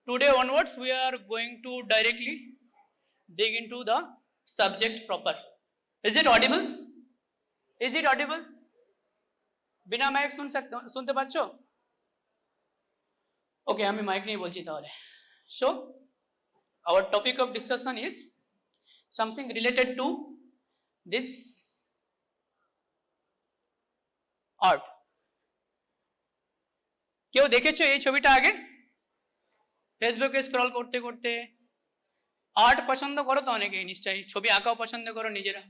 today onwards we are going to directly dig into the subject proper. Is it audible? Is it audible? बिना mic सुनते पाচ্ছো? Okay, আমি mic নিয়ে বলছি তাহলে. So our topic of discussion is something related to this art. কেউ দেখেছো এই ছবিটা আগে? ফেসবুকে স্ক্রল করতে করতে আর্ট পছন্দ করো তো অনেকেই নিশ্চয়ই, ছবি আঁকাও পছন্দ করো নিজেরা।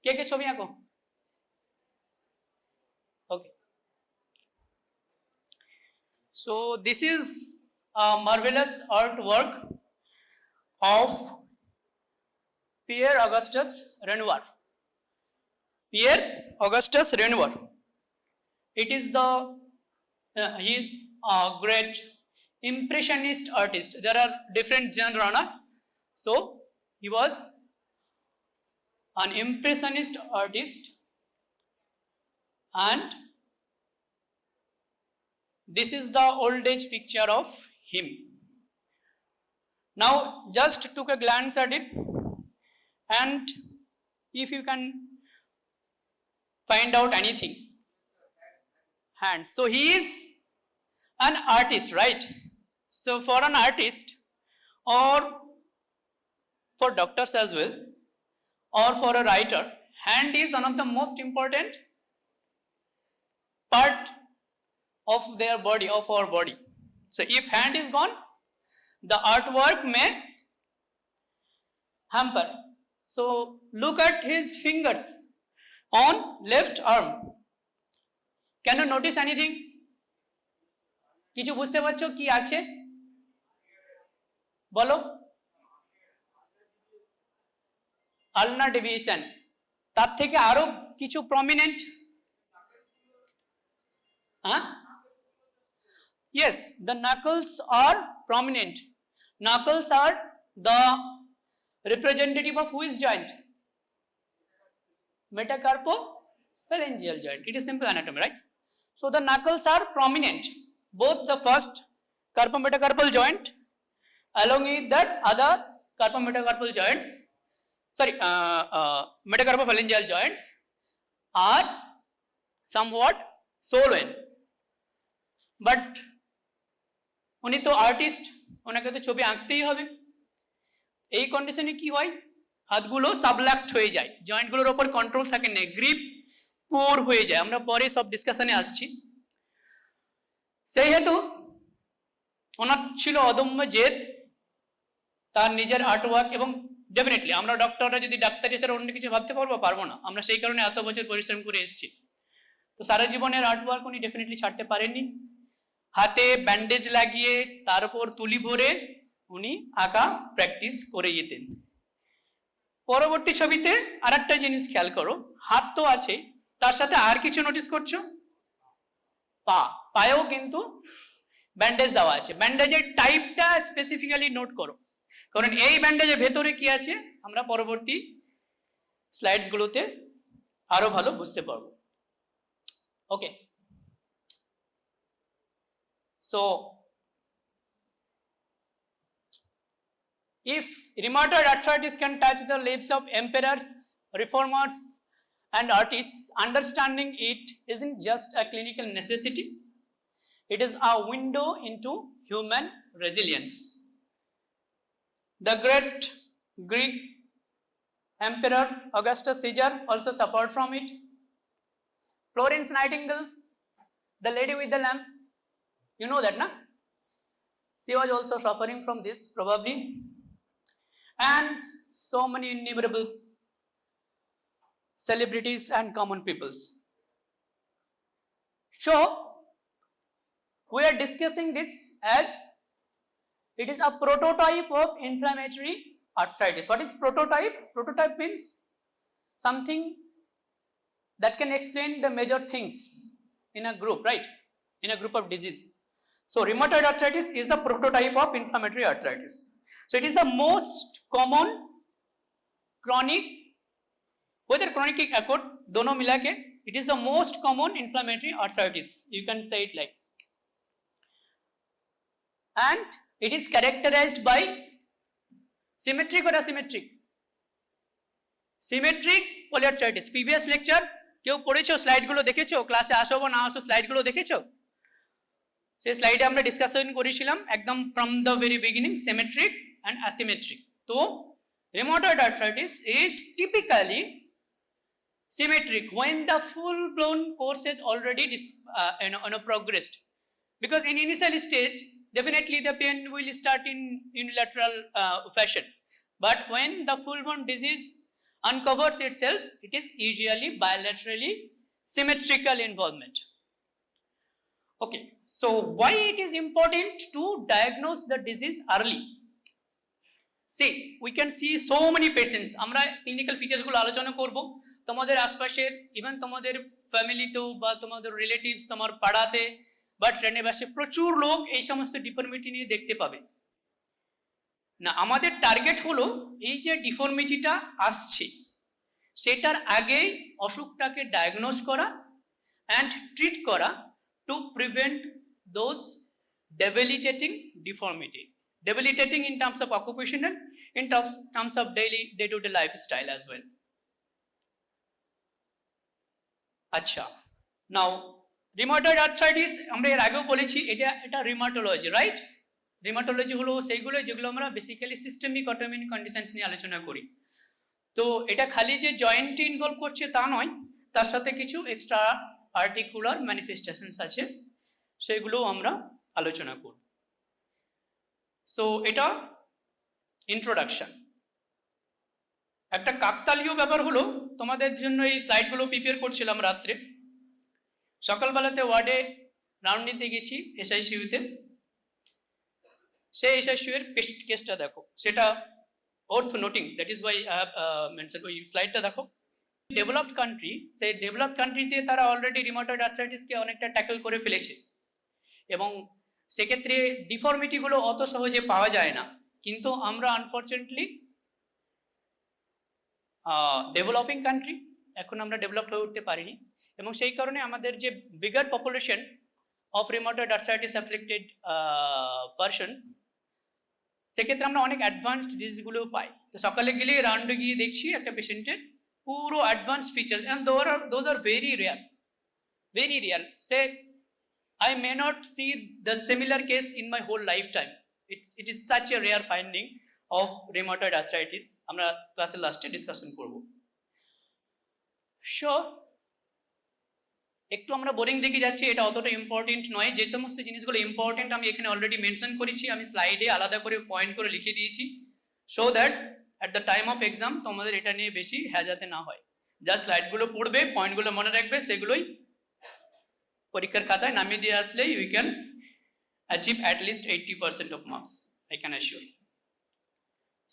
কে কে ছবি আঁকো? ওকে, so this is a marvelous artwork of Pierre Augustus Renoir. Pierre Augustus Renoir. It is the he is a great impressionist artist. There are different genres, so he was an impressionist artist, and this is the old age picture of him. Now just took a glance at it, and if you can find out anything, hands. So he is an artist, right? So for an artist, or for doctors as well, or for a writer, hand is one of the most important part of their body, of our body. So if hand is gone, the artwork may hamper. So look at his fingers on left arm. Can you notice anything? কিছু বুঝতে পারছো কি আছে? বলো। আলনার deviation, তার থেকে আরো কিছু প্রমিনেন্ট। হ্যাঁ, yes, the knuckles are prominent. Knuckles are the representative of which joint? Metacarpophalangeal joint. It is simple anatomy, right? So the knuckles are prominent, both the first carpometacarpal joint along with that other carpometacarpal joints, metacarpophalangeal joints are somewhat swollen. But উনি তো artist, ওনাকে তো ছবি আঁকতেই হবে। এই কন্ডিশনে কি হয়, হাতগুলো সাবলাক্সড হয়ে যায়, জয়েন্টগুলোর ওপর কন্ট্রোল থাকে না, গ্রিপ পোর হয়ে যায়। আমরা পরে সব ডিসকাশনে আসছি। সেই হেতু ওনার ছিল অদম্য জেদ, তার নিজের আর্টওয়ার্ক, এবং ডেফিনেটলি আমরা ডক্টররা যদি ডাক্তারি ছাড়া অন্য কিছু ভাবতে পারবো না। আমরা সেই কারণে এত বছর পরিশ্রম করে এসেছি। তো সারা জীবনের আর্টওয়ার্ক উনি ডেফিনেটলি ছাড়তে পারেননি। হাতে ব্যান্ডেজ লাগিয়ে তার উপর তুলি ভরে উনি আঁকা প্র্যাকটিস করে যেতেন। পরবর্তী ছবিতে আর একটা জিনিস খেয়াল করো, হাত তো আছে, তার সাথে আর কিছু নোটিস করছো? পায়েও কিন্তু ব্যান্ডেজ দেওয়া আছে। ব্যান্ডেজের টাইপটা স্পেসিফিক্যালি নোট করো, কারণ এই ব্যান্ডেজের ভেতরে কি আছে আমরা পরবর্তী স্লাইডস গুলোতে আরো ভালো বুঝতে পারবো। ওকে, so if rheumatoid arthritis can touch the lives of emperors, reformers and artists, understanding it isn't just a clinical necessity, it is a window into human resilience. The great Greek emperor Augustus Caesar also suffered from it. Florence Nightingale, the lady with the lamp, you know that, na? She was also suffering from this probably, and so many innumerable celebrities and common peoples. So we are discussing this as it is a prototype of inflammatory arthritis. What is prototype? Prototype means something that can explain the major things in a group, right? In a group of disease. So rheumatoid arthritis is the prototype of inflammatory arthritis. So it is the most common chronic, whether chronic ki acute, dono mila ke, it is the most common inflammatory arthritis. You can say it like. And It is characterized by symmetric or asymmetric? Symmetric polyarthritis. Previous lecture কেউ পড়েছো, স্লাইডগুলো দেখেছো? ক্লাসে আসো বা না আসো স্লাইডগুলো দেখেছো? সেই স্লাইডে আমরা ডিসকাশন করেছিলাম একদম from the very beginning symmetric and asymmetric. তো rheumatoid arthritis is typically symmetric when the full blown course is already progressed, because in initial stage definitely the pain will start in unilateral fashion, but when the full blown disease uncovers itself, it is usually bilaterally symmetrical involvement. Okay, so why it is important to diagnose the disease early? See, we can see so many patients. আমরা clinical ফিচার্সগুলো আলোচনা করব। তোমাদের আশপাশের, even তোমাদের ফ্যামিলিতেও বা তোমাদের relatives, তোমার পাড়াতে বা ট্রেনে বাসে প্রচুর লোক এই সমস্ত ডিফর্মিটি নিয়ে দেখতে পাবে না। আমাদের টার্গেট হলো এই যে ডিফর্মিটিটা আসছে সেটার আগেই অসুখটাকে ডায়াগনোজ করা অ্যান্ড ট্রিট করা to prevent those debilitating deformity. Debilitating in terms of occupational, in terms of daily day-to-day lifestyle as well. আচ্ছা, নাও রিউমাটয়েড আর্থ্রাইটিস আমরা এর আগেও বলেছি এটা রিউমাটোলজি, রাইট? রিউমাটোলজি হলো সেইগুলো যেগুলো আমরা বেসিক্যালি সিস্টেমিক অটোইমিউন কন্ডিশনস নিয়ে আলোচনা করি। তো এটা খালি যে জয়েন্টে ইনভলভ করছে তা নয়, তার সাথে কিছু এক্সট্রা আর্টিকুলার ম্যানিফেস্টেশনস আছে, সেগুলোও আমরা আলোচনা করব। সো এটা ইন্ট্রোডাকশন। একটা কাকতালীয় ব্যাপার হলো, তোমাদের জন্য এই স্লাইডগুলো প্রিপেয়ার করছিলাম রাত্রে, সকালবেলাতে ওয়ার্ডে রাউন্ড নিতে গেছি এসআইসিইউতে। সেই এসআইসিইউ এর কেসটা দেখো, সেটা worth noting, that is why I have mentioned ওই স্লাইডটা দেখো। ডেভেলপড কান্ট্রি, সেই ডেভেলপড কান্ট্রিতে তারা অলরেডি রিউমাটয়েড আর্থ্রাইটিসকে অনেকটা ট্যাকল করে ফেলেছে, এবং সেক্ষেত্রে ডিফর্মিটিগুলো অত সহজে পাওয়া যায় না। কিন্তু আমরা আনফর্চুনেটলি ডেভেলপিং কান্ট্রি, এখন আমরা ডেভেলপড হয়ে উঠতে পারিনি, এবং সেই কারণে আমাদের যে bigger population of rheumatoid arthritis afflicted persons, সেক্ষেত্রে আমরা অনেক অ্যাডভান্সড ডিজিজগুলোও পাই। তো সকালে গেলে রাউন্ডে গিয়ে দেখছি একটা পেশেন্টের পুরো advance features, and those are very rare, very rare. Say I may not see the similar case in my whole lifetime. It is such a rare finding of rheumatoid arthritis. আমরা ক্লাসের লাস্টে ডিসকাশন করব। So একটু আমরা boring দেখে যাচ্ছি, এটা অতটা ইম্পর্টেন্ট নয়। যে সমস্ত জিনিসগুলো ইম্পর্টেন্ট আমি এখানে অলরেডি মেনশন করেছি, আমি স্লাইডে আলাদা করে পয়েন্ট করে লিখে দিয়েছি, so that at the time of exam তোমাদের এটা নিয়ে বেশি হ্যাজাতে না হয়। জাস্ট স্লাইডগুলো পড়বে, পয়েন্টগুলো মনে রাখবে, সেগুলোই পরীক্ষার খাতায় নামিয়ে দিয়ে আসলে you can achieve at least 80% of marks, I can assure.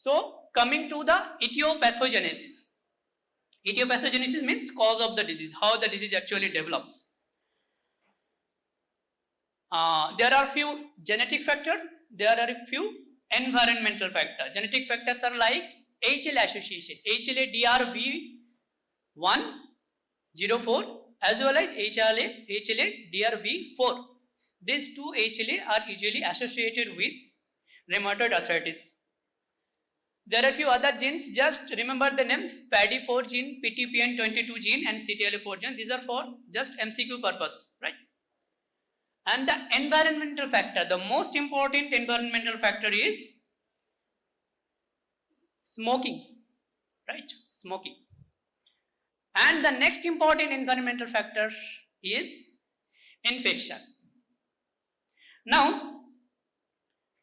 So coming to the etiopathogenesis. Etiopathogenesis means cause of the disease, how the disease actually develops. There are few genetic factors, there are few environmental factors. Genetic factors are like HLA association, HLA-DR104 as well as HLA-DR4. These two HLA are usually associated with rheumatoid arthritis. There are few other genes, just remember the names: FAD4 gene, PTPN22 gene and CTLA4 gene. These are for just MCQ purpose, right? And the environmental factor, the most important environmental factor is smoking, right? Smoking. And the next important environmental factor is infection. Now,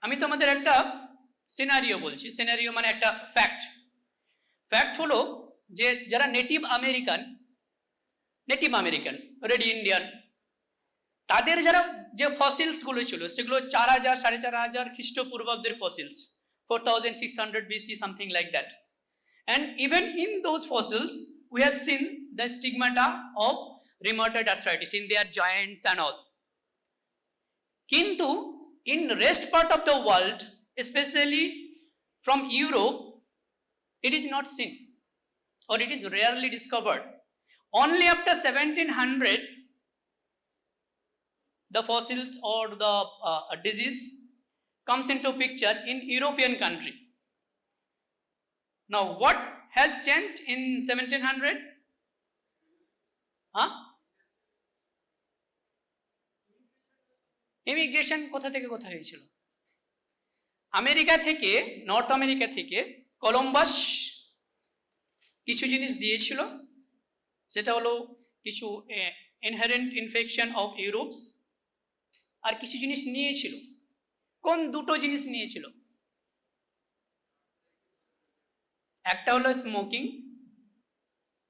আমি তোমাদের একটা scenario বলছি। Scenario মানে একটা fact হলো যে যারা native American, red Indian, তাদের যারা যে ফসিলসগুলো ছিল সেগুলো 4000 4500 খ্রিস্টপূর্বাব্দের fossils, 4600 BC, something like that. And even in those fossils we have seen the stigmata of rheumatoid arthritis in their joints and all. Kintu in rest part of the world, especially from Europe, it is not seen or it is rarely discovered. Only after 1700 the fossils or the disease comes into picture in European country. Now, what has changed in 1700? Immigration কোথা থেকে কোথায় হয়েছিল? America থেকে, north America থেকে Columbus কিছু জিনিস দিয়েছিল, সেটা হলো কিছু ইনহেরেন্ট ইনফেকশন অফ ইউরোপস, আর কিছু জিনিস নিয়েছিল। কোন দুটো জিনিস নিয়েছিল? একটা হলো স্মোকিং,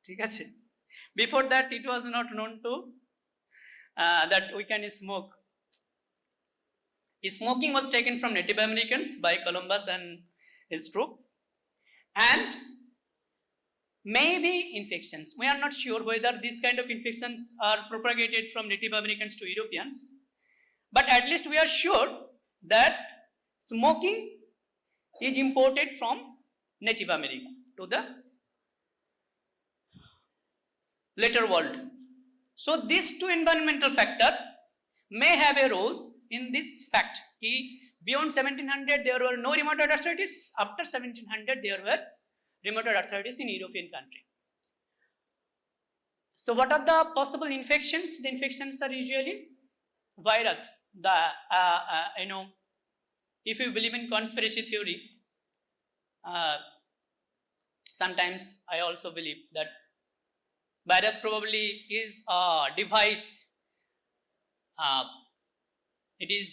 ঠিক আছে? Before that it was not known to that we can smoke. Smoking was taken from Native Americans by Columbus and his troops, and maybe infections. We are not sure whether these kind of infections are propagated from Native Americans to Europeans, but at least we are sure that smoking is imported from Native America to the later world. So these two environmental factors may have a role in this fact कि beyond 1700 there were no rheumatoid arthritis, after 1700 there were rheumatoid arthritis in European country. So what are the possible infections? The infections are usually virus. The if you believe in conspiracy theory, sometimes I also believe that virus probably is a device. It is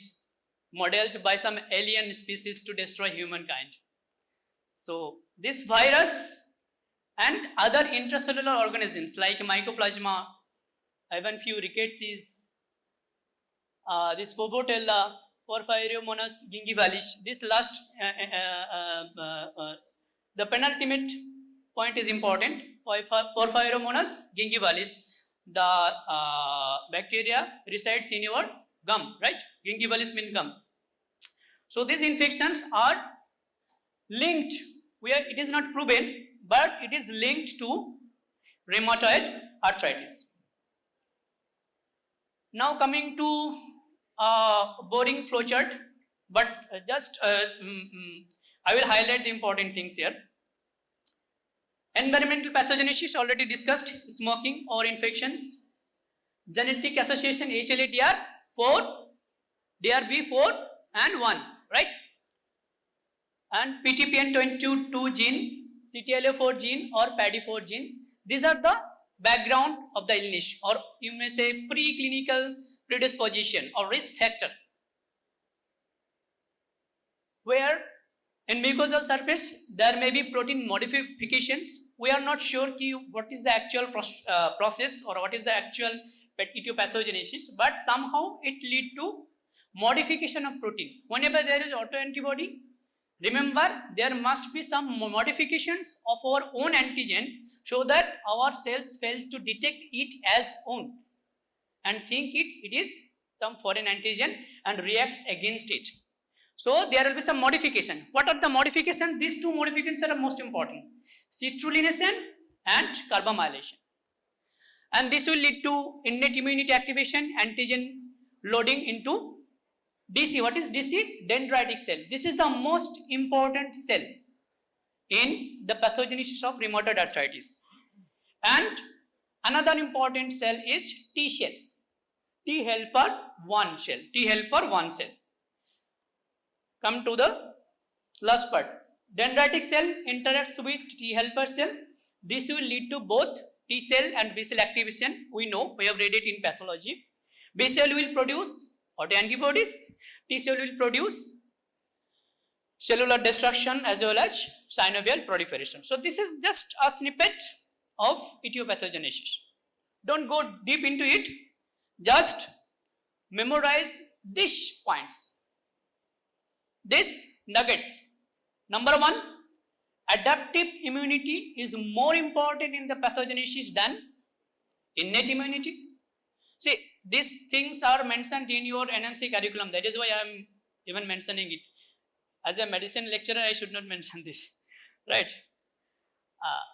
modeled by some alien species to destroy humankind. So this virus and other intracellular organisms like mycoplasma, even few rickettsis, this Pobotella, Porphyromonas gingivalis, this last, the penultimate point is important. Porphyromonas gingivalis, the bacteria resides in your gum, right? Gingivalis means gum. So these infections are linked, where it is not proven, but it is linked to rheumatoid arthritis. Now coming to boring flowchart, but just I will highlight the important things here. Environmental pathogenesis already discussed, smoking or infections. Genetic association HLA-DR4, DRB4 and 1, right? And PTPN22 gene, CTLA4 gene or PADI4 gene. These are the background of the illness, or you may say preclinical predisposition or risk factor. Where in mucosal surface there may be protein modifications. We are not sure what is the actual process or what is the actual etiopathogenesis, but somehow it lead to modification of protein. Whenever there is autoantibody, remember there must be some modifications of our own antigen so that our cells fail to detect it as own and think it is some foreign antigen and reacts against it. So there will be some modification. What are the modifications? These two modifications are most important: citrullinasen and carbamylation. And this will lead to innate immunity activation, antigen loading into DC. What is DC? Dendritic cell. This is the most important cell in the pathogenesis of rheumatoid arthritis. And another important cell is T cell, T helper 1 cell, T helper 1 cell. Come to the last part. Dendritic cell interacts with T helper cell. This will lead to both T cell and B cell activation. We know, we have read it in pathology. B cell will produce autoantibodies. T cell will produce cellular destruction as well as synovial proliferation. So this is just a snippet of etiopathogenesis. Don't go deep into it. Just memorize these points, these nuggets. Number 1, adaptive immunity is more important in the pathogenesis than innate immunity. See, these things are mentioned in your NMC curriculum. That is why I am even mentioning it. As a medicine lecturer, I should not mention this, right?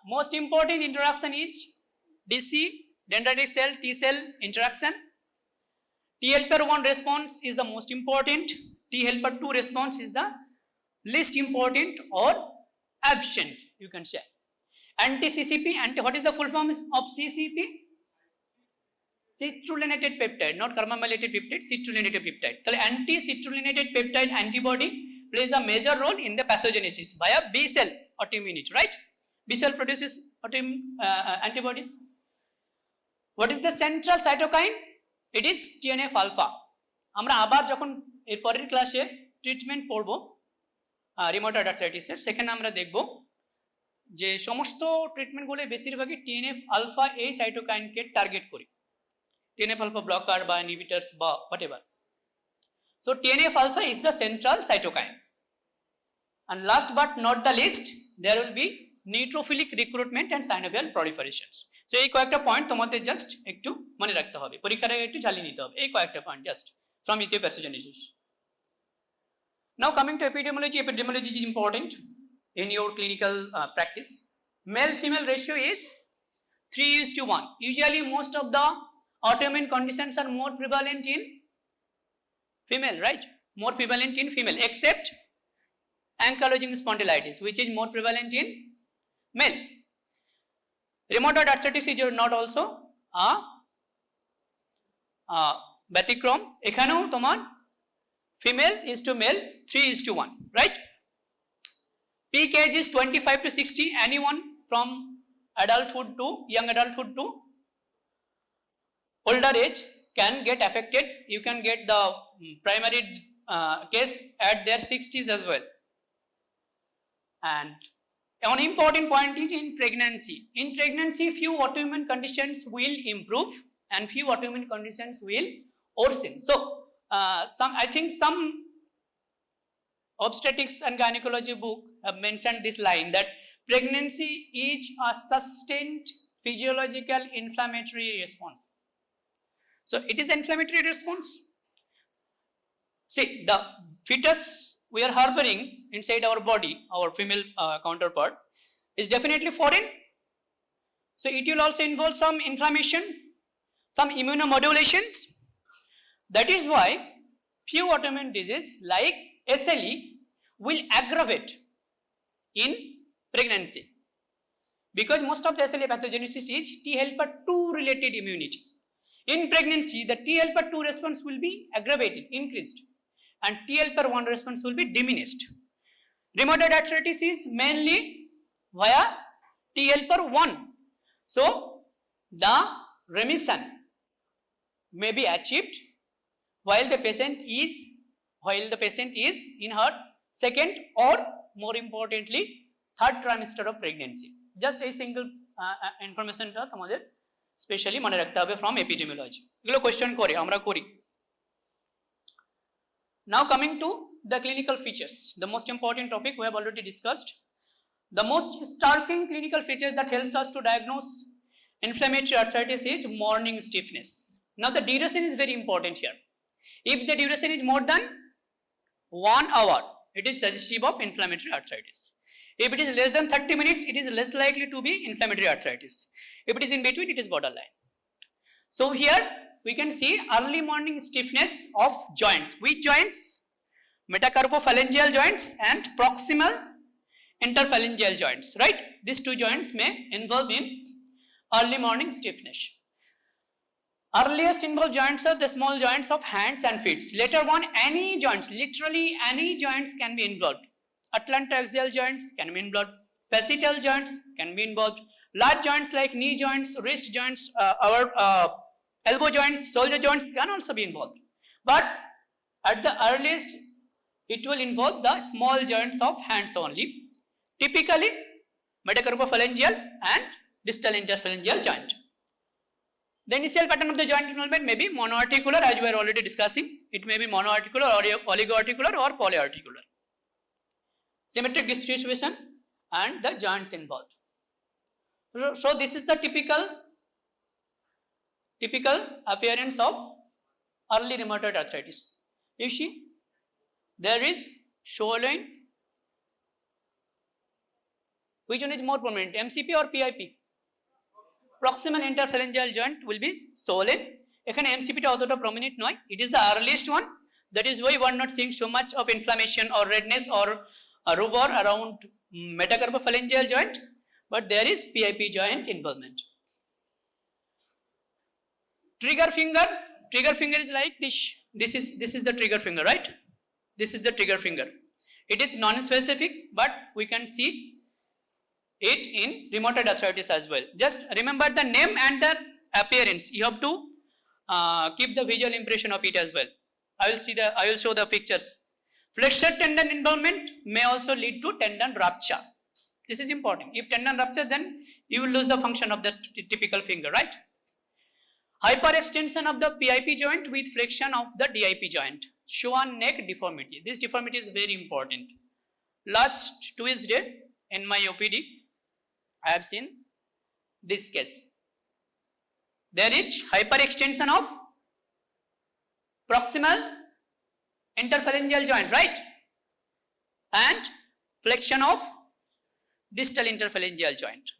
Most important interaction is DC, dendritic cell, T cell interaction. T helper 1 response is the most important. T helper 2 response is the least important or absent, you can say. Anti-CCP, what is the full form of CCP? Citrullinated peptide, not carmamylated peptide, citrullinated peptide. So anti-citrullinated peptide antibody plays a major role in the pathogenesis via B cell autoimmunity, right? B cell produces antibodies. What is the central cytokine? It is TNF alpha. আমরা আবার যখন এর পরের ক্লাসে treatment পড়ব rheumatoid আর্থ্রাইটিসের, সেখানে আমরা দেখব যে সমস্ত ট্রিটমেন্টগুলো বেশিরভাগই টিএনএফ আলফা এই সাইটোকাইনকে টার্গেট করি, TNF alpha blocker বা inhibitors বা whatever. So TNF alpha is the central cytokine. And last but not the least, there will be neutrophilic recruitment and synovial proliferations. So এই কয়েকটা পয়েন্ট তোমাদের just একটু মনে রাখতে হবে, পরীক্ষার আগে একটু ঝালিয়ে নিতে হবে এই কয়েকটা point just from ethioparthenogenesis. Now coming to epidemiology, epidemiology is important in your clinical practice. Male-female ratio is 3:1. Usually most of the autoimmune conditions are more prevalent in female, right? More prevalent in female, except ankylosing spondylitis, which is more prevalent in male. Rheumatoid arthritis is not also a ব্যতিক্রম, এখানেও তোমার female is to male 3:1, right? Peak age is 25 to 60. Anyone from adulthood to young adulthood to older age can get affected. You can get the primary case at their 60s as well. And one important point is in pregnancy. In pregnancy, few autoimmune conditions will improve and few autoimmune conditions will worsen. So, I think some obstetrics and gynecology book have mentioned this line that pregnancy is a sustained physiological inflammatory response. So it is inflammatory response. See, the fetus we are harboring inside our body, our female counterpart, is definitely foreign. So it will also involve some inflammation, some immunomodulations. That is why few autoimmune diseases like SLE will aggravate in pregnancy, because most of the SLE pathogenesis is T helper 2 related immunity. In pregnancy, the T helper 2 response will be aggravated, increased, and T helper 1 response will be diminished. Rheumatoid arthritis is mainly via T helper 1. So, the remission may be achieved while the patient is in her second or more importantly third trimester of pregnancy. Just a single information টা তোমাদের specially মনে রাখতে হবে from epidemiology. এগুলো question করে আমরা করি। Now coming to the clinical features, the most important topic we have already discussed. The most striking clinical feature that helps us to diagnose inflammatory arthritis is morning stiffness. Now the duration is very important here. If the duration is more than 1 hour, it is suggestive of inflammatory arthritis. If it is less than 30 minutes, it is less likely to be inflammatory arthritis. If it is in between, it is borderline. So here we can see early morning stiffness of joints. Which joints? Metacarpophalangeal joints and proximal interphalangeal joints, right? These two joints may involve in early morning stiffness. Earliest involved joints are the small joints of hands and feet. Later on, any joints, literally any joints can be involved. Atlantoaxial joints can be involved. Facetal joints can be involved. Large joints like knee joints, wrist joints, our elbow joints, shoulder joints can also be involved. But at the earliest, it will involve the small joints of hands only. Typically, metacarpophalangeal and distal interphalangeal joint. The initial pattern of the joint involvement may be monoarticular, as we are already discussing. It may be monoarticular or oligoarticular or polyarticular. Symmetric distribution and the joints involved. So this is the typical appearance of early rheumatoid arthritis. You see, there is swelling. Which one is more prominent, MCP or PIP? Proximal interphalangeal joint will be swollen. এখানে MCP টা অতটা prominent নয়. It is the earliest one. That is why we are not seeing so much of inflammation or redness or rubor around metacarpophalangeal joint, but there is PIP joint involvement. Trigger finger is like this. This is the trigger finger, right? This is the trigger finger. It is non-specific, but we can see it in rheumatoid arthritis as well. Just remember the name and the appearance. You have to keep the visual impression of it as well. I will show the pictures. Flexor tendon involvement may also lead to tendon rupture. This is important. If tendon rupture, then you will lose the function of the typical finger, right? Hyperextension of the PIP joint with flexion of the DIP joint. Swan neck deformity. This deformity is very important. Last Tuesday in my OPD, I have seen this case. There is hyperextension of proximal interphalangeal joint, right? And flexion of distal interphalangeal joint.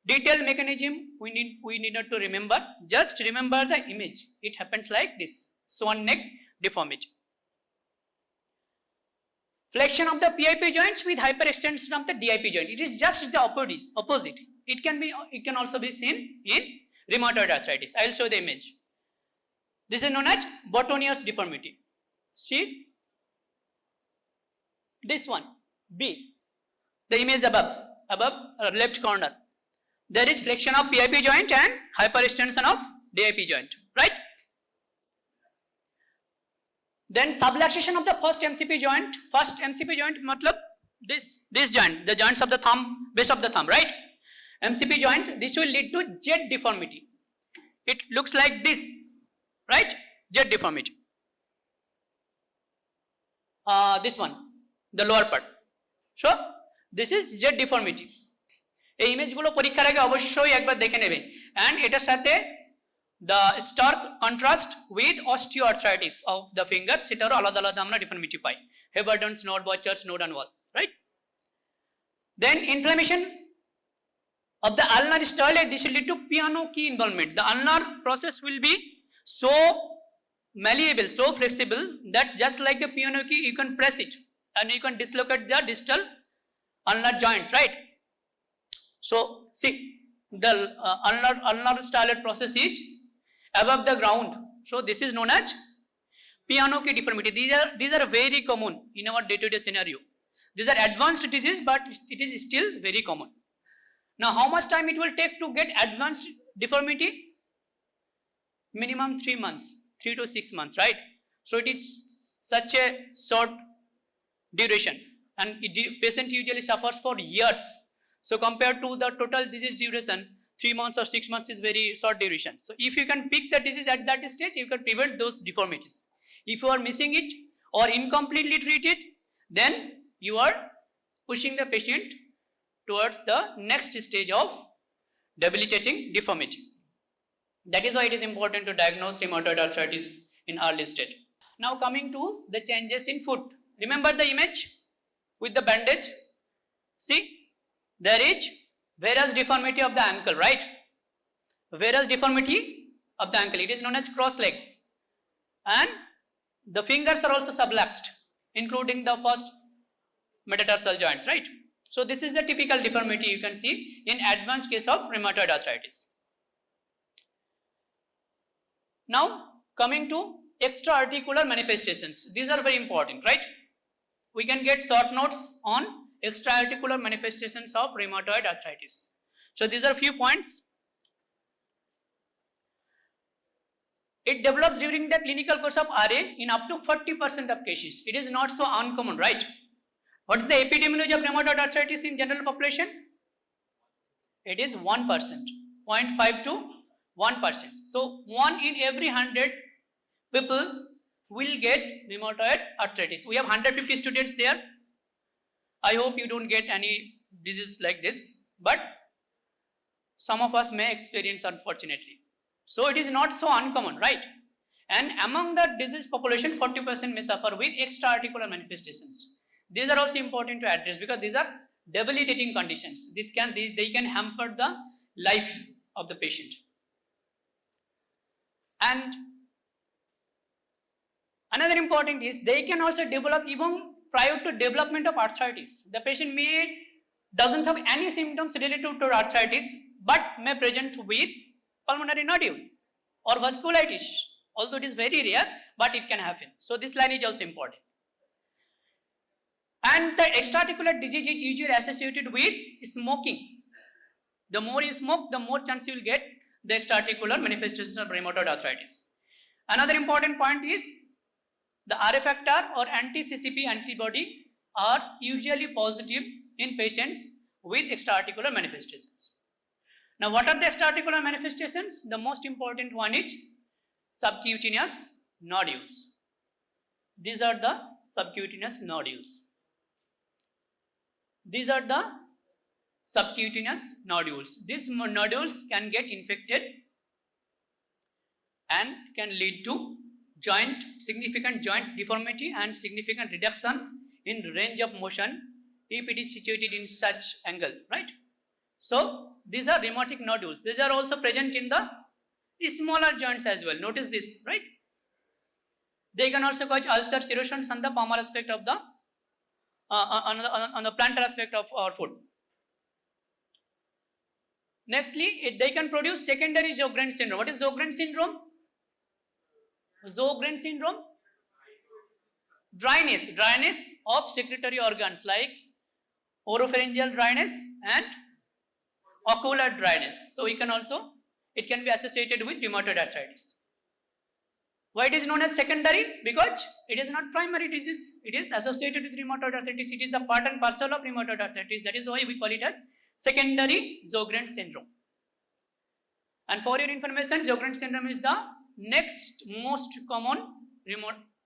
Detailed mechanism we needed to remember. Just remember the image. It happens like this. Swan neck deformity. Flexion of the PIP joints with hyperextension of the DIP joint. It is just the opposite. It can also be seen in rheumatoid arthritis. I will show the image. This is known as Botonius deformity. See this one, B, the image above left corner. There is flexion of PIP joint and hyperextension of DIP joint, right? Then subluxation of the first MCP joint. First MCP joint matlab this joint, the joints of the thumb, base of the thumb, right? MCP joint, this will lead to jet deformity. It looks like this, right? Jet deformity. This one, the lower part. So this is jet deformity. এই ইমেজগুলো পরীক্ষার আগে অবশ্যই একবার দেখে নেবে and এটার সাথে the stark contrast with osteoarthritis of the fingers সেটারও আলাদা আলাদা আমরা deformity pi. Heberden's node, Boucher's node and all, right? Then inflammation of the ulnar stylet, this will lead to piano key involvement. The ulnar process will be so malleable, so flexible that just like the piano key you can press it and you can dislocate the distal ulnar joints, right? So see, the ulnar stylet process is above the ground. So this is known as piano key deformity. These are very common in our day-to-day scenario. These are advanced disease, but it is still very common. Now how much time it will take to get advanced deformity? Minimum 3 months, 3 to 6 months, right? So it is such a short duration and patient usually suffers for years. So compared to the total disease duration, 3 months or 6 months is very short duration. So if you can pick the disease at that stage, you can prevent those deformities. If you are missing it or incompletely treated, then you are pushing the patient towards the next stage of debilitating deformity. That is why it is important to diagnose rheumatoid arthritis in early stage. Now coming to the changes in foot. Remember the image with the bandage? See, there is varus deformity of the ankle, right? Varus deformity of the ankle, it is known as cross leg. And the fingers are also subluxed, including the first metatarsal joints, right? So this is the typical deformity you can see in advanced case of rheumatoid arthritis. Now coming to extra-articular manifestations. These are very important, right? We can get short notes on extra-articular manifestations of rheumatoid arthritis. So these are few points. It develops during the clinical course of RA in up to 40% of cases. It is not so uncommon, right? What is the epidemiology of rheumatoid arthritis in general population? It is 1%, 0.5 to 1%. So 1 in every 100 people will get rheumatoid arthritis. We have 150 students there. I hope you don't get any disease like this, but some of us may experience, unfortunately. So it is not so uncommon, right? And among the disease population, 40% may suffer with extra-articular manifestations. These are also important to address because these are debilitating conditions. They can hamper the life of the patient. And Another important is they can also develop even prior to development of arthritis. The patient may doesn't have any symptoms related to arthritis but may present with pulmonary nodule or vasculitis, although it is very rare, but it can happen. So this line is also important. And the extra-articular disease is usually associated with smoking. The more you smoke, the more chance you will get the extra-articular manifestations of rheumatoid arthritis. Another important point is the RA factor or anti-CCP antibody are usually positive in patients with extra-articular manifestations. Now, what are the extra-articular manifestations? The most important one is subcutaneous nodules. These are the subcutaneous nodules. These are the subcutaneous nodules. These nodules can get infected and can lead to significant joint deformity and significant reduction in range of motion if it is situated in such angle, right? So these are rheumatic nodules. These are also present in the smaller joints as well. Notice this, right? They can also cause ulcers, erosions on the palmar aspect of the on the plantar aspect of our foot. Nextly, they can produce secondary Sjogren syndrome. What is Sjogren syndrome? Sjogren syndrome? Dryness of secretory organs like oropharyngeal dryness and ocular dryness. So it can be associated with rheumatoid arthritis. Why it is known as secondary? Because it is not primary disease. It is associated with rheumatoid arthritis. It is a part and parcel of rheumatoid arthritis. That is why we call it as secondary Sjogren syndrome. And for your information, Sjogren syndrome is the next most common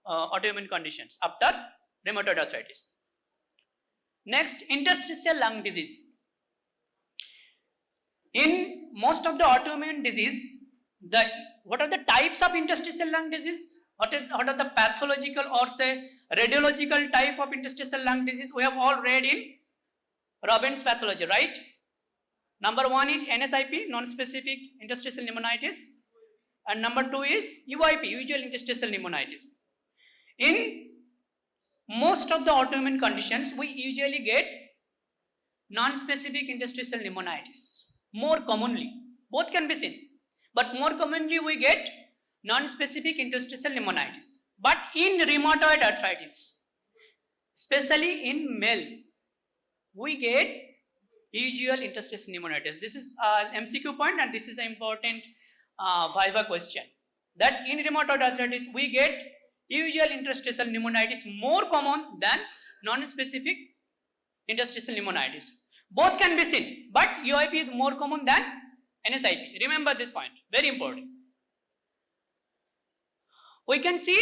autoimmune conditions after rheumatoid arthritis. Next, interstitial lung disease. In most of the autoimmune disease, what are the types of interstitial lung disease? What are the pathological or say radiological type of interstitial lung disease? We have all read in Robin's pathology, right? Number 1 is NSIP, non-specific interstitial pneumonitis, and number 2 is UIP, usual interstitial pneumonitis. In most of the autoimmune conditions, we usually get non-specific interstitial pneumonitis. More commonly, both can be seen, but more commonly we get non-specific interstitial pneumonitis. But in rheumatoid arthritis, especially in male, we get usual interstitial pneumonitis. This is an MCQ point and this is an important Viva question. That in rheumatoid arthritis, we get usual interstitial pneumonitis more common than non-specific interstitial pneumonitis. Both can be seen, but UIP is more common than NSIP. Remember this point, very important. We can see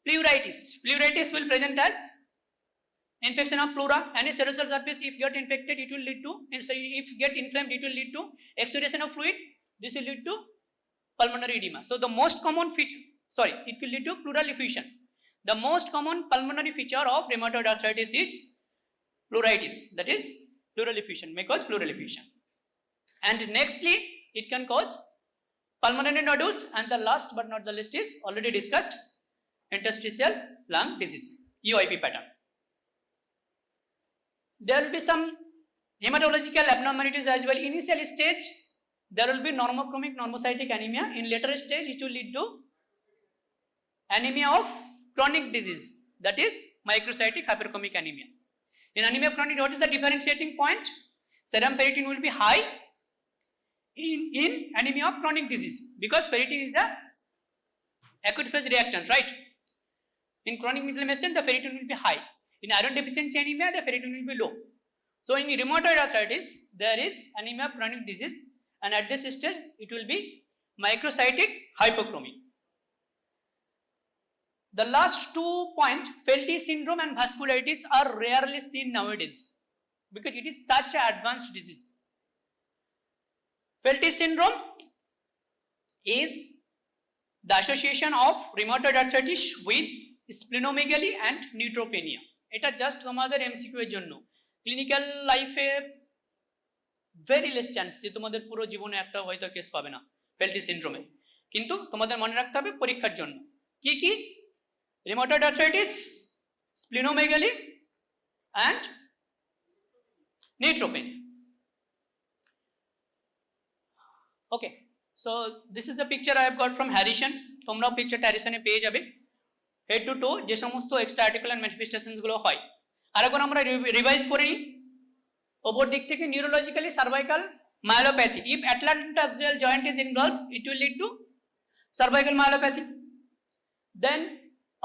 pleuritis. Pleuritis will present as infection of pleura. Any serosal surface, if get infected, it will lead to, if get inflamed, it will lead to exudation of fluid. This will lead to pulmonary edema. So the most common feature, it will lead to pleural effusion. The most common pulmonary feature of rheumatoid arthritis is pleuritis, that is pleural effusion, may cause pleural effusion. And nextly, it can cause pulmonary nodules, and the last but not the least is already discussed interstitial lung disease, UIP pattern. There will be some hematological abnormalities as well. Initial stage, there will be normochromic normocytic anemia. In later stage, it will lead to anemia of chronic disease, that is microcytic hyperchromic anemia. In anemia of chronic, what is the differentiating point? Serum ferritin will be high in anemia of chronic disease because ferritin is a acute phase reactant, right? In chronic inflammation, the ferritin will be high. In iron deficiency anemia, the ferritin will be low. So in rheumatoid arthritis, there is anemia of chronic disease, and at this stage, it will be microcytic hypochromic. The last 2 points, Felty syndrome and vasculitis, are rarely seen nowadays because it is such an advanced disease. Felty syndrome is the association of rheumatoid arthritis with splenomegaly and neutropenia. এটা just তোমাদের MCQ এর জন্য, clinical লাইফে very less chance যে তোমাদের পুরো জীবনে একটা হয়তো কেস পাবে না ফেল্টি সিনড্রোমে, কিন্তু তোমাদের মনে রাখতে হবে পরীক্ষার জন্য। কি rheumatoid arthritis, splenomegaly and neutropenia. Okay, so this is the picture I have got from Harrison. তোমরাও পিকচারটা হ্যারিসনে পেয়ে যাবে। হেড টু টো যে সমস্ত এক্সট্রা আর্টিকুলার ম্যানিফেস্টেশনস গুলো হয়, আর এখন আমরা রিভাইজ করে নিই। ওপর দিক থেকে নিউরোলজিক্যালি cervical myelopathy. If atlantoaxial joint is involved, it will lead to cervical myelopathy. Then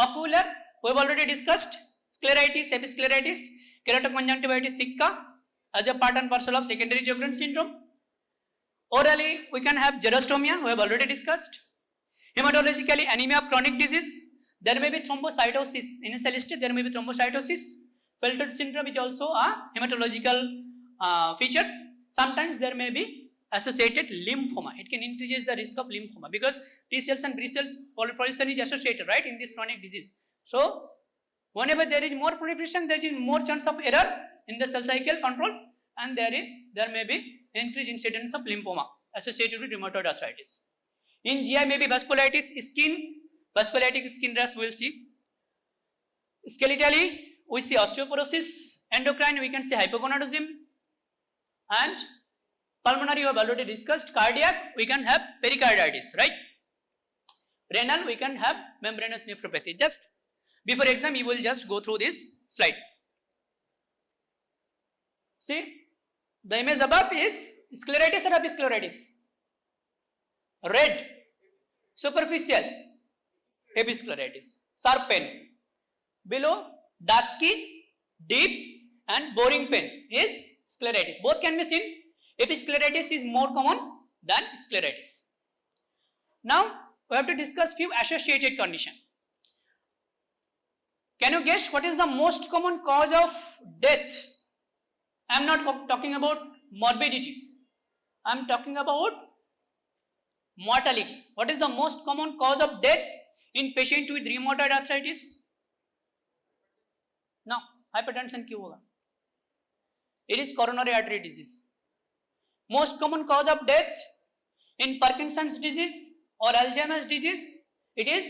ocular, we have already discussed scleritis, episcleritis, keratoconjunctivitis sicca as a part and parcel of secondary Sjogren's syndrome. Orally, we can have xerostomia, we have already discussed. Hematologically, anemia of chronic disease. There may be thrombocytosis. In a celeste, there may be thrombocytosis. Felted syndrome is also a hematological feature. Sometimes there may be associated lymphoma. It can increase the risk of lymphoma because T cells and B cells proliferation is associated, right, in this chronic disease. So, whenever there is more proliferation, there is more chance of error in the cell cycle control, and there may be increased incidence of lymphoma associated with rheumatoid arthritis. In GI, maybe vasculitis, vasculitic skin rash, we'll see. Skeletally, we see osteoporosis. Endocrine, we can see hypogonadism. And pulmonary, we have already discussed. Cardiac, we can have pericarditis, right? Renal, we can have membranous nephropathy. Just before exam, you will just go through this slide. See, the image above is scleritis or episcleritis? Red, superficial, episcleritis. Sharp pain. Below, dusky, deep and boring pain is scleritis. Both can be seen. Episcleritis is more common than scleritis. Now, we have to discuss few associated conditions. Can you guess what is the most common cause of death? I am not talking about morbidity. I am talking about mortality. What is the most common cause of death in patient with rheumatoid arthritis? Now, hypertension क्यों होगा? It is coronary artery disease. Most common cause of death in Parkinson's disease or Alzheimer's disease, it is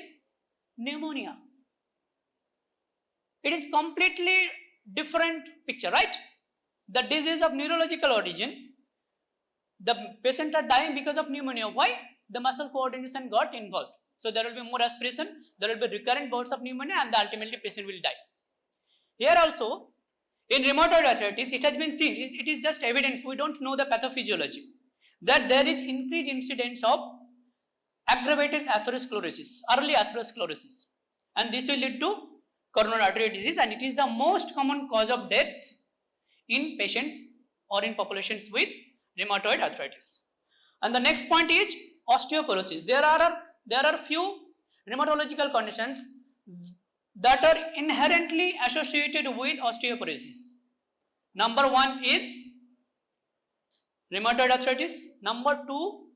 pneumonia. It is completely different picture, right? The disease of neurological origin, the patient are dying because of pneumonia. Why? The muscle coordination got involved. So there will be more aspiration, there will be recurrent bouts of pneumonia, and ultimately patient will die. Here also, in rheumatoid arthritis, it has been seen, it is just evidence, we don't know the pathophysiology, that there is increased incidence of aggravated atherosclerosis, early atherosclerosis, and this will lead to coronary artery disease, and it is the most common cause of death in patients or in populations with rheumatoid arthritis. And the next point is osteoporosis. There are few rheumatological conditions that are inherently associated with osteoporosis. Number one is rheumatoid arthritis. Number two,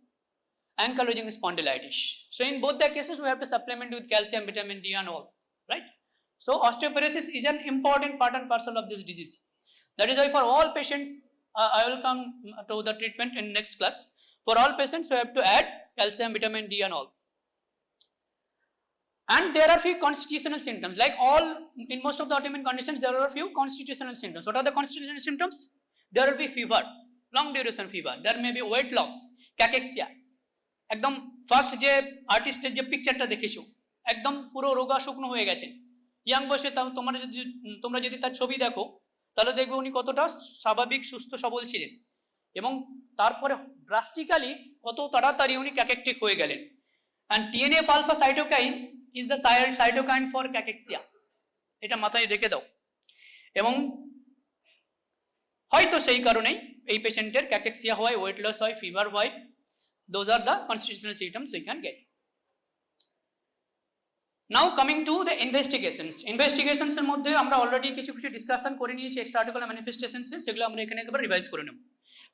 ankylosing spondylitis. So in both the cases, we have to supplement with calcium, vitamin D and all, right? So osteoporosis is an important part and parcel of this disease. That is why for all patients, I will come to the treatment in next class. For all patients, we have to add calcium, vitamin D and all. And there are few constitutional symptoms, like all, in most of the autoimmune conditions, there are few constitutional symptoms. What are the constitutional symptoms? There will be fever, long duration fever. There may be weight loss, cachexia. একদম first যে আর্টিস্টের যে পিকচারটা দেখেছো, একদম পুরো রোগা শুকনো হয়ে গেছেন। ইয়াং বয়সে তোমরা যদি তার ছবি দেখো, তাহলে দেখবে উনি কতটা স্বাভাবিক, সুস্থ, সবল ছিলেন, এবং তারপরে ড্রাস্টিক্যালি কত তাড়াতাড়ি উনি ক্যাকেকটিক হয়ে গেলেন। And TNF alpha cytokine is the cytokine for cachexia. এটা মাথায় রেখে দাও। এবং হয়তো সেই কারণেই এই পেশেন্টের ক্যাকেক্সিয়া হয়, ওয়েট লস হয়, ফিভার হয়। Those are the constitutional symptoms we can get. Now coming to the investigations. Investigations এর মধ্যে আমরা অলরেডি কিছু ডিসকাশন করে নিয়েছি এক্সট্রা আর্টিকুলার ম্যানিফেস্টেশনস এ, সেগুলো আমরা এখানে একবার রিভাইজ করে নেব।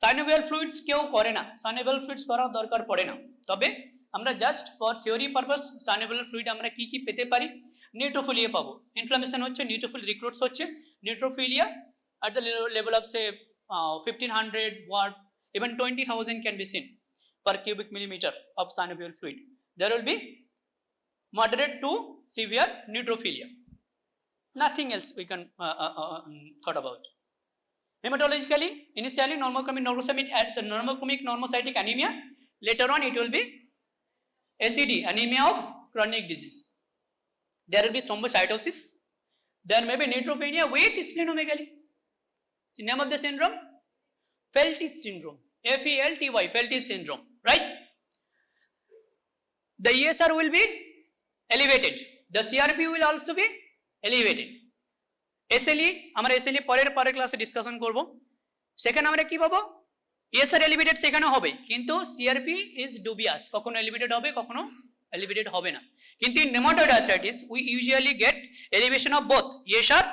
সাইনোভিয়াল ফ্লুইডস কেউ করে না, সাইনোভিয়াল ফ্লুইডস করার দরকার পড়ে না, তবে আমরা just for theory purpose synovial fluid আমরা কি কি পেতে পারি। নিউট্রোফিলিয়া পাবো, ইনফ্লামেশন হচ্ছে, নিউট্রোফিল রিক্রুটস হচ্ছে, নিউট্রোফিলিয়া at the level of say 1500 watt, even 20,000 can be seen per cubic millimeter of synovial fluid. There will be moderate to severe neutrophilia. Nothing else we can thought about. Hematologically, initially normochromic normocytic anemia. Later on, it will be ACD, anemia of chronic disease. There will be thrombocytosis. There may be neutropenia with splenomegaly. What's the name of the syndrome? Feltis syndrome. F-E-L-T-Y, Feltis syndrome. Right? The ESR will be elevated. The CRP will also be elevated. SLE, আমরা SLE পরের ক্লাসে discussion করব। সেখানে আমরা কি পাবো? ESR elevated সেখানে হবে, কিন্তু CRP is dubious, কখনো elevated হবে, কখনো elevated হবে না। কিন্তু in rheumatoid arthritis we usually get elevation of both ESR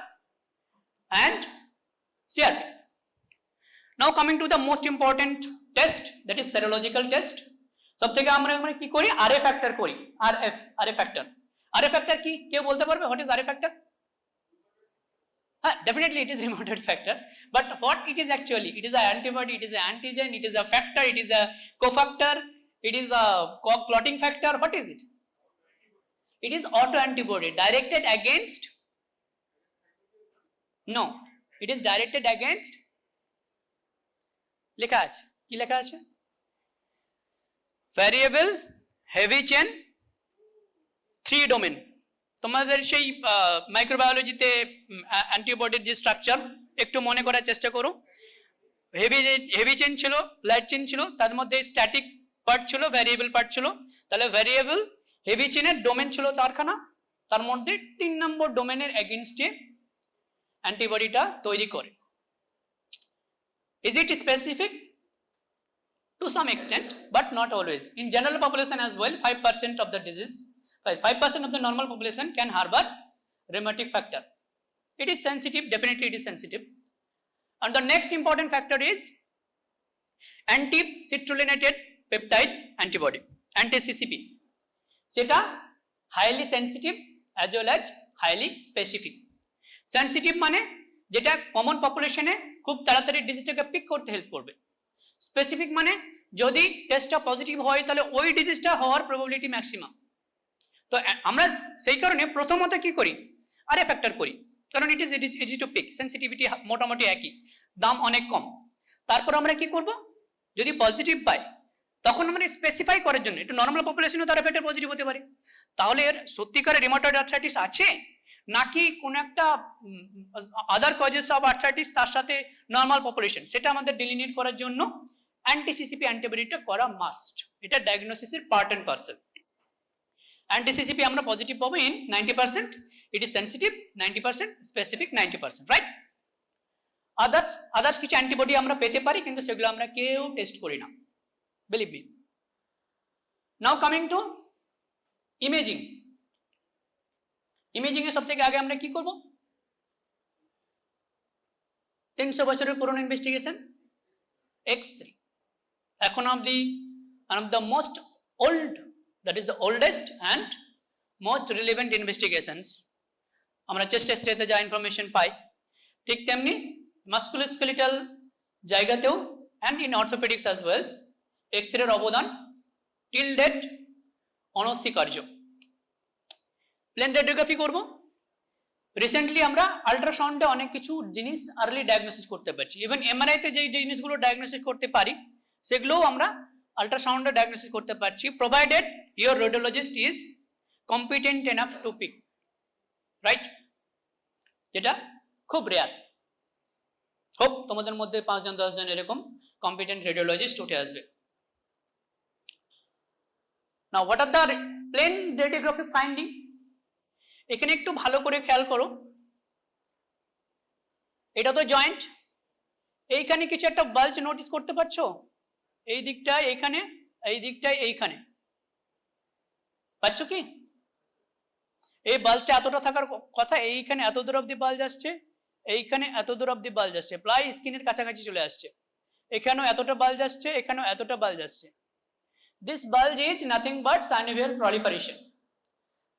and CRP. Now coming to the most important test, that is serological test. সব থেকে আমরা কি করি? RA factor করি। RA factor কি কেউ বলতে পারবে? What is RA factor? Definitely it is rheumatoid factor, but what it is actually? It is an antibody, it is an antigen, it is a factor, it is a cofactor, it is a clotting factor. What is it? It is autoantibody directed against, no, it is directed against, লেখা আছে, কি লেখা আছে? Variable heavy chain 3 domain. তোমাদের সেই মাইক্রোবায়োলজিতে অ্যান্টিবডির যে structure একটু মনে করার চেষ্টা করো। হেভি চেন ছিল, লাইট চেন ছিল, তার মধ্যে স্ট্যাটিক পার্ট ছিল, ভ্যারিয়েবল পার্ট ছিল। তাহলে ভ্যারিয়েবল হেভি চেনের ডোমেন ছিল 4খানা, তার মধ্যে 3 নম্বর ডোমেনের এগেইনস্টে অ্যান্টিবডিটা তৈরি করে। Is it specific? To some extent, but not always. In general population as well, 5% of the disease, 5% of the normal population can harbor rheumatic factor. It is sensitive, definitely it is sensitive. And the next important factor is anti-citrullinated peptide antibody, anti-CCP. সেটা highly sensitive as well as highly specific. Sensitive মানে যেটা common পপুলেশনে খুব তাড়াতাড়ি ডিজিজটাকে pick করতে help করবে। Specific মানে যদি টেস্টটা পজিটিভ হয় তাহলে ওই ডিজিজটা হওয়ার প্রবাবিলিটি ম্যাক্সিমাম। তো আমরা সেই কারণে প্রথমত কি করি? আরএ ফ্যাক্টর করি, কারণ it is easy to pick, sensitivity মোটামুটি একই, দাম অনেক কম। তারপর আমরা কি করব? যদি পজিটিভ পাই তখন আমরা স্পেসিফাই করার জন্য একটু নর্মাল পপুলেশনও তার ফ্যাক্টর পজিটিভ হতে পারে, তাহলে এর সত্যিকারের রিউমাটয়েড আর্থ্রাইটিস আছে নাকি কোন একটা আদার কজেস অফ আর্থ্রাইটিস তার সাথে নর্মাল পপুলেশন, সেটা আমাদের ডিলিনেট করার জন্য অ্যান্টি-সিসিপি অ্যান্টিবডিটা করা মাস্ট। এটা ডায়াগনোসিসের পার্ট এন্ড পার্সেল। অ্যান্টি-সিসিপি আমরা পজিটিভ পাবো in 90%, it is sensitive 90%, specific 90%, right? Others কিছু অ্যান্টিবডি আমরা পেতে পারি, কিন্তু সেগুলো আমরা কেউ টেস্ট করি না, believe me. Now coming to imaging. Imaging এর সবথেকে আগে আমরা কি করব? 300 বছরের পুরনো ইনভেস্টিগেশন এক্স-রে। এখন অবধি one of the most old, that is the oldest and most relevant investigations, আমরা চেস্ট এক্স-রেতে যা ইনফরমেশন পাই ঠিক তেমনি মাস্কুলোস্কেলিটাল জায়গাতেও and in orthopedics as well এক্স-রের অবদান টিল ডেট অনস্বীকার্য। প্লেন রেডিওগ্রাফি করব। রিসেন্টলি আমরা আল্ট্রাসাউন্ডে অনেক কিছু জিনিস আর্লি ডায়াগনোসিস করতে পারছি, ইভেন এমআরআইতে যেই জিনিসগুলো ডায়াগনোসিস করতে পারি সেগুলোও আমরা আল্ট্রাসাউন্ডে ডায়াগনোসিস করতে পারছি, provided your radiologist is competent enough to pick, right? যেটা খুব রেয়ার। হোপ তোমাদের মধ্যে 5-10 জন এরকম কম্পিটেন্ট রেডিওলজিস্ট উঠে আসবে। Now what are the plain radiography finding? এখানে একটু ভালো করে খেয়াল করো, এটা তো জয়েন্ট, এইখানে কিছু একটা বাল্জ নোটিস করতে পারছো? এই দিকটায় এইখানে, এই দিকটায় এইখানে, পাচ্ছ কি? এই বাল্জটা এতটা থাকার কথা, এইখানে এত দূর অব্দি বাল্জ আসছে, এইখানে এত দূর অব্দি বাল্জ আসছে, প্রায় স্কিনের কাছাকাছি চলে আসছে। এখানেও এতটা বাল্জ আসছে, এখানেও এতটা বাল্জ আসছে। This bulge is nothing but synovial proliferation.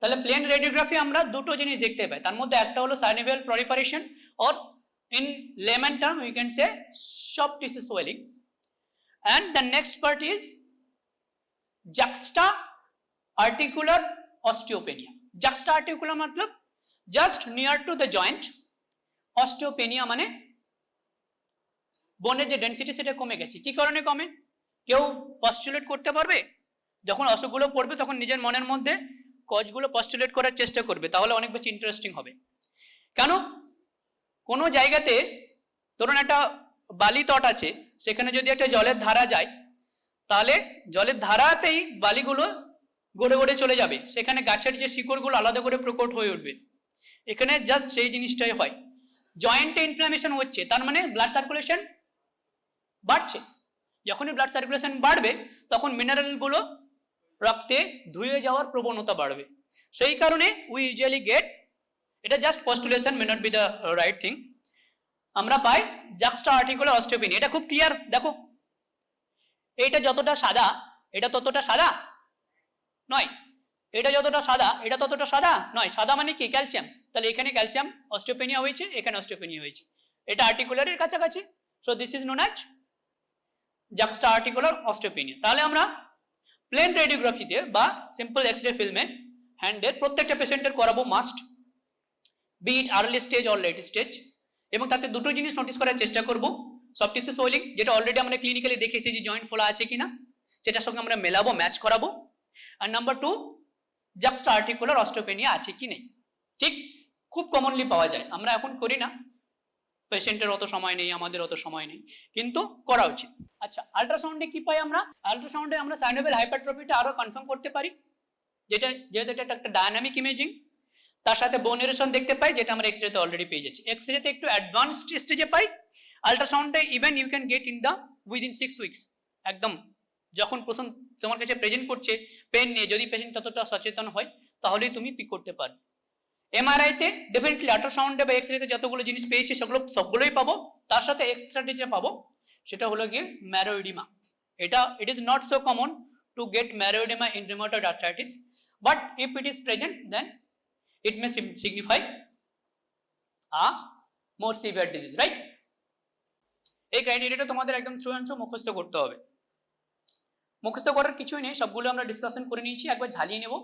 তাহলে প্লেন রেডিওগ্রাফি আমরা দুটো জিনিস দেখতে পাই, তার মধ্যে একটা হলো synovial proliferation, or in layman term we can say soft tissue swelling, and the next part is juxta articular osteopenia. Juxta articular मतलब just near to the joint, osteopenia মানে বোনের যে ডেনসিটি সেটা কমে গেছে। কি কারণে কমে? কেউ পস্টুলেট করতে পারবে? যখন অসুখগুলো পড়বে তখন নিজের মনের মধ্যে কজগুলো পস্টুলেট করার চেষ্টা করবে, তাহলে অনেক বেশি ইন্টারেস্টিং হবে। কেন? কোনো জায়গাতে ধরুন একটা বালি তট আছে, সেখানে যদি একটা জলের ধারা যায়, তাহলে জলের ধারাতেই বালিগুলো গড়ে গড়ে চলে যাবে, সেখানে গাছের যে শিকড়গুলো আলাদা করে প্রকট হয়ে উঠবে। এখানে জাস্ট সেই জিনিসটাই হয়। জয়েন্টে ইনফ্লামেশন হচ্ছে, তার মানে ব্লাড সার্কুলেশন বাড়ছে। যখনই ব্লাড সার্কুলেশন বাড়বে তখন মিনারেলগুলো রক্তে ধুয়ে যাওয়ার প্রবণতা বাড়বে। সেই কারণে উই ইউজুয়ালি গেট, এটা just postulation, may not be the right thing, আমরা পাই জাক্সটা আর্টিকুলার অস্টিওপেনিয়া। এটা খুব ক্লিয়ার, দেখো এইটা যতটা সাদা এটা ততটা সাদা নয়, এটা যতটা সাদা এটা ততটা সাদা নয়। সাদা মানে কি? ক্যালসিয়াম। তাহলে এখানে ক্যালসিয়াম অস্টিওপেনিয়া হয়েছে, এখানে অস্টিওপেনিয়া হয়েছে, এটা আর্টিকুলারের কাছাকাছি। So this is known as juxta articular osteopenia. তাহলে আমরা প্লেন রেডিওগ্রাফিতে বা সিম্পল এক্সরে ফিল্মে হ্যান্ডের প্রত্যেকটা পেশেন্টের করাবো must, be it early stage or late stage. এবং তাতে দুটো জিনিস নোটিস করার চেষ্টা করব, সফট টিস্যু সোয়েলিং, যেটা অলরেডি আমরা ক্লিনিক্যালি দেখেছি যে জয়েন্ট ফোলা আছে কিনা, সেটার সঙ্গে আমরা মেলাবো, ম্যাচ করাবো। আর নাম্বার 2, জাক্সটা আর্টিকুলার অস্টিওপেনিয়া আছে কি নেই। ঠিক, খুব কমনলি পাওয়া যায়, আমরা এখন করি না, পেশেন্টের অত সময় নেই, আমাদের অত সময় নেই, কিন্তু করা উচিত। আচ্ছা, আল্ট্রাসাউন্ডে কি পাই আমরা? আল্ট্রাসাউন্ডে আমরা সাইনোভিয়াল হাইপারট্রফিটা আরো কনফার্ম করতে পারি, যেহেতু এটা একটা ডায়নামিক ইমেজিং। তার সাথে বোন এরোশন দেখতে পাই, যেটা আমরা এক্সরেতে অলরেডি পেয়ে যাচ্ছি। এক্সরেতে একটু অ্যাডভান্সড স্টেজে পাই, আল্ট্রাসাউন্ডে even you can get in the within 6 weeks. একদম যখন প্রথম তোমার কাছে প্রেজেন্ট করছে পেন নিয়ে, যদি পেশেন্ট ততটা সচেতন হয় তাহলেই তুমি পিক করতে পারবে। এমআরআইতে ডেফিনেটলি আল্ট্রাসাউন্ডে বা এক্সরেতে যতগুলো জিনিস পেয়েছি সবগুলোই পাবো, তার সাথে এক্সট্রা যেটা পাবো সেটা হলো গিয়ে ম্যারোইডিমা। এটা it is not so common to get marrow oedema in rheumatoid arthritis, but if it is present then it may signify a more severe disease, right? এই ক্রাইটেরিয়াটা তোমাদের একদম চূড়ান্ত মুখস্থ করতে হবে। মুখস্থ করার কিছুই নেই, সবগুলো আমরা ডিসকাশন করে নিয়েছি, একবার ঝালিয়ে নেব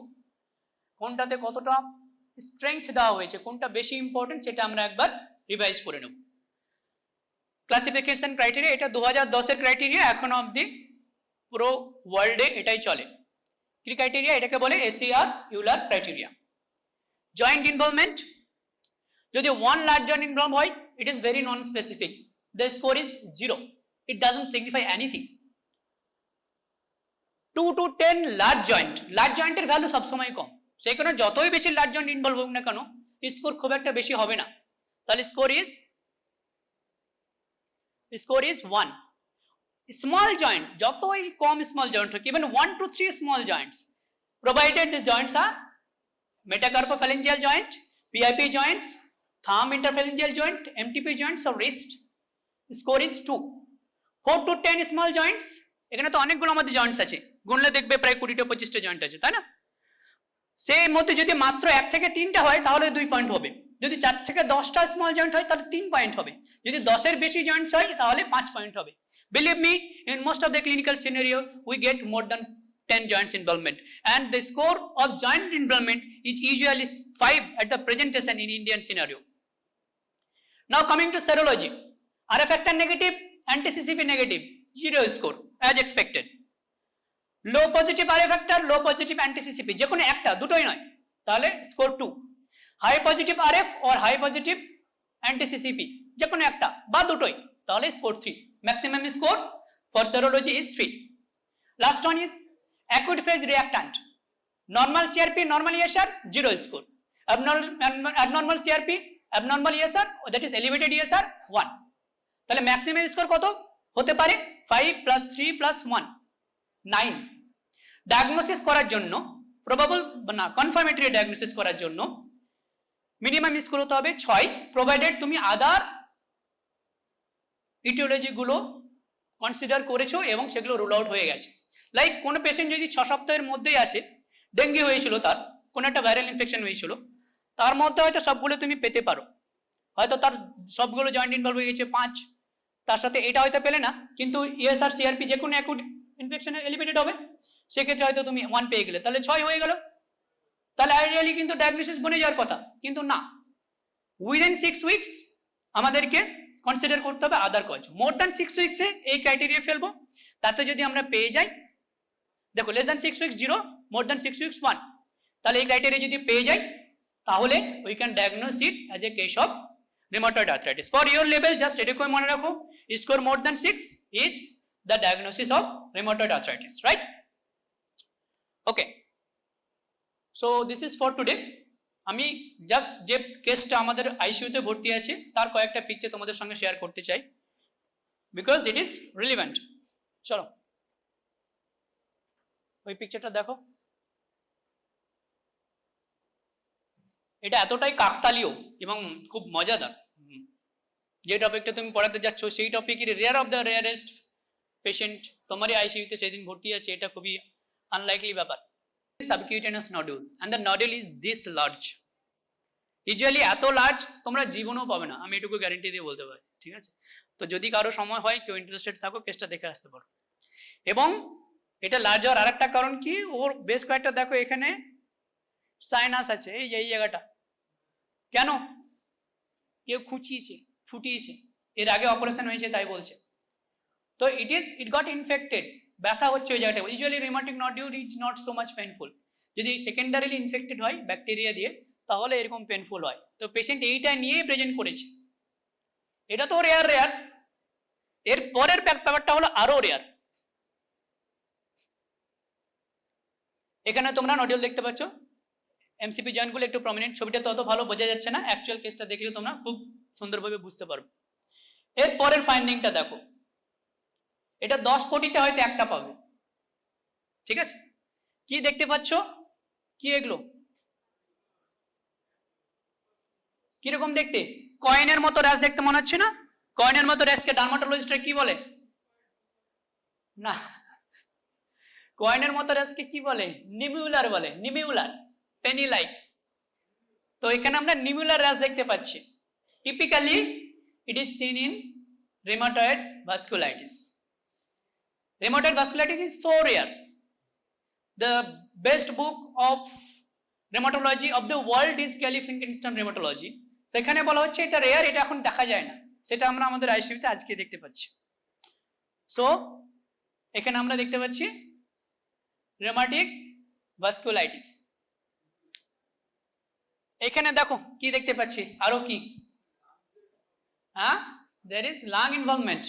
কোনটাতে কতটা স্ট্রেংথ দেওয়া হয়েছে, কোনটা বেশি ইম্পর্টেন্ট, সেটা আমরা একবার রিভাইজ করে নেব। ক্লাসিফিকেশন ক্রাইটেরিয়া, এটা 2010 এর ক্রাইটেরিয়া, এখন অবধি পুরো ওয়ার্ল্ডে এটাই চলে। কি ক্রাইটেরিয়া? এটাকে বলে ACR Euler criteria. Joint involvement, যদি 1 লার্জ জয়েন্ট ইনভলভ হয়, it is very non specific, the score is 0, it doesn't signify anything. 2 to 10 large জয়েন্টের ভ্যালু সবসময় কম, সেই কারণে যতই বেশি লার্জ জয়েন্ট ইনভলভ হোক না কেন স্কোর খুব একটা বেশি হবে না। তাহলে স্কোর ইজ 1। স্মল জয়েন্ট, যতই কম স্মল জয়েন্ট হোক, even 1 to 3 small Joints, provided the joints are metacarpophalangeal joint, PIP joints, thumb interphalangeal joint, MTP joints or wrist, score is 2। 4 to 10 small joints, এখানে তো অনেকগুলো আমাদের জয়েন্টস আছে, গুনলে দেখবে প্রায় 20-25টা joint আছে, তাই না? সেই মধ্যে যদি মাত্র 1 থেকে 3টা হয় তাহলে 2 পয়েন্ট হবে, যদি 4 থেকে 10টা স্মল জয়েন্ট হয় তাহলে 3 পয়েন্ট হবে, যদি 10 এর বেশি জয়েন্টস হয় তাহলে 5 পয়েন্ট হবে। Believe me, in most of the clinical scenario we get more than 10 joints involvement, and the score of joint involvement is usually 5 at the presentation in Indian scenario. Now coming to serology, RF factor negative, anti-CCP negative, 0 score as expected. Low positive RF factor, low positive anti-CCP, যে কোনো একটা, দুটোই নয়, তাহলে score 2। High positive RF or high positive anti-CCP, যে কোনো একটা বা দুটোই, তাহলে score 3। Maximum score for serology is 3. Last one is acute phase reactant, normal CRP, normal ESR, 0 score, abnormal CRP, abnormal ESR, that is elevated ESR, 1। তাহলে maximum score কত হতে পারে? 5 + 3 + 1, 9। ডায়াগনোসিস করার জন্য, প্রবাবল না কনফার্মেটরি ডায়াগনোসিস করার জন্য minimum score হতে হবে 6, প্রোভাইডেড তুমি আদার ইটিওলজি গুলো কনসিডার করেছো এবং সেগুলো রুল আউট হয়ে গেছে। লাইক কোনো পেশেন্ট যদি 6 সপ্তাহের মধ্যেই আসে, ডেঙ্গি হয়েছিল, তার কোনো একটা ভাইরাল ইনফেকশন হয়েছিল, তার মধ্যে হয়তো সবগুলো তুমি পেতে পারো, হয়তো তার সবগুলো জয়েন্ট ইনভলভ হয়ে গেছে 5, তার সাথে এটা হয়তো পেলে না, কিন্তু ESR CRP যে কোনো অ্যাকুট ইনফেকশনে এলিভেটেড হবে, সেক্ষেত্রে হয়তো তুমি 1 পেয়ে গেলে, তাহলে 6 হয়ে গেল। তাহলে আইডিয়ালি কিন্তু ডায়াগনোসিস বনে যাওয়ার কথা, কিন্তু না, উইদিন 6 উইকস আমাদেরকে কনসিডার করতে হবে আদার কজ। মোর দ্যান 6 উইকসে এই ক্রাইটেরিয়া ফেলবো, তাতে যদি আমরা পেয়ে যাই, দেখো less than 6 weeks 0, more than 6 weeks 1, তাহলে এই ক্রাইটেরিয়া যদি পেয়ে যাই তাহলে we can diagnose it as a case of rheumatoid arthritis. For your level just এটুকু মনে রাখো, score more than 6 is the diagnosis of rheumatoid arthritis, right? Okay, so this is for today. আমি just যে কেসটা আমাদের আইসিইউতে ভর্তি আছে তার কয়েকটা পিকচার তোমাদের সঙ্গে শেয়ার করতে চাই, বিকজ ইট ইজ রিলিভেন্ট। চলো ওই পিকচারটা দেখো। এটা এতটাই কাকতালীয় এবং খুব মজাদার, যে টপিকটা তুমি পড়াতে যাচ্ছ সেই টপিকের rare of the rarest patient তোমারই আইসিইউতে সেদিন ভর্তি আছে, এটা খুবই আনলাইকলি ব্যাপার। Subcutaneous nodule and the nodule is this large, usually এত লার্জ তোমরা জীবনেও পাবে না, আমি এটুকু গ্যারেন্টি দিয়ে বলতে পারি, ঠিক আছে? তো যদি কারো সময় হয়, কেউ ইন্টারেস্টেড থাকো, কেসটা দেখে আসতে পারো। এবং এটা লার্জ হওয়ার আরেকটা কারণ কি, ওর বেশ কয়েকটা দেখো এখানে সাইনাস আছে, এই জায়গাটা কেন, কেউ খুঁচিয়েছে, ফুটিয়েছে, এর আগে অপারেশন হয়েছে তাই বলছে। তো ইট গট ইনফেক্টেড, ব্যথা হচ্ছে ওই জায়গাটা। Usually rheumatic nodule is not so much painful, যদি সেকেন্ডারিলি ইনফেক্টেড হয় ব্যাকটেরিয়া দিয়ে তাহলে এরকম পেইনফুল হয়। তো পেশেন্ট এইটা নিয়েই প্রেজেন্ট করেছে। এটা তো রেয়ার, এর পরের ব্যাপারটা হলো আরো রেয়ার। এখানে তোমরা নডিউল দেখতে পাচ্ছ, এমসিপি জয়েন্টগুলো একটু প্রমিনেন্ট, ছবিটা তত ভালো বোঝা যাচ্ছে না, অ্যাকচুয়াল কেসটা দেখলে তোমরা খুব সুন্দরভাবে বুঝতে পারবে। এর পরের ফাইন্ডিংটা দেখো, এটা 10 কোটিতে হয়তো একটা পাবে, ঠিক আছে? কি দেখতে পাচ্ছ, কি এগুলো কিরকম দেখতে? কয়েনের মতো র্যাশ দেখতে মনে হচ্ছে না? কয়েনের মতো র্যাশকে ডার্মাটোলজিস্টরা কি বলে? না, কয়েনের মতো র্যাশকে কি বলে? নিমিউলার বলে, নিমিউলার, পেনি লাইক। তো এখানে আমরা নিমিউলার র্যাশ দেখতে পাচ্ছি। Typically it is seen in rheumatoid vasculitis. Rheumatoid vasculitis is so rare. The best book of rheumatology of the world is Kelly Finkelstein Rheumatology. সেখানে বলা হচ্ছে এটা রেয়ার, এটা এখন দেখা যায় না, সেটা আমরা আমাদের আইসিইউতে আজকে দেখতে পাচ্ছি। সো এখানে আমরা দেখতে পাচ্ছি rheumatic vasculitis। এখানে দেখো কি দেখতে পাচ্ছি, আরো কি, হ্যাঁ, there is lung involvement.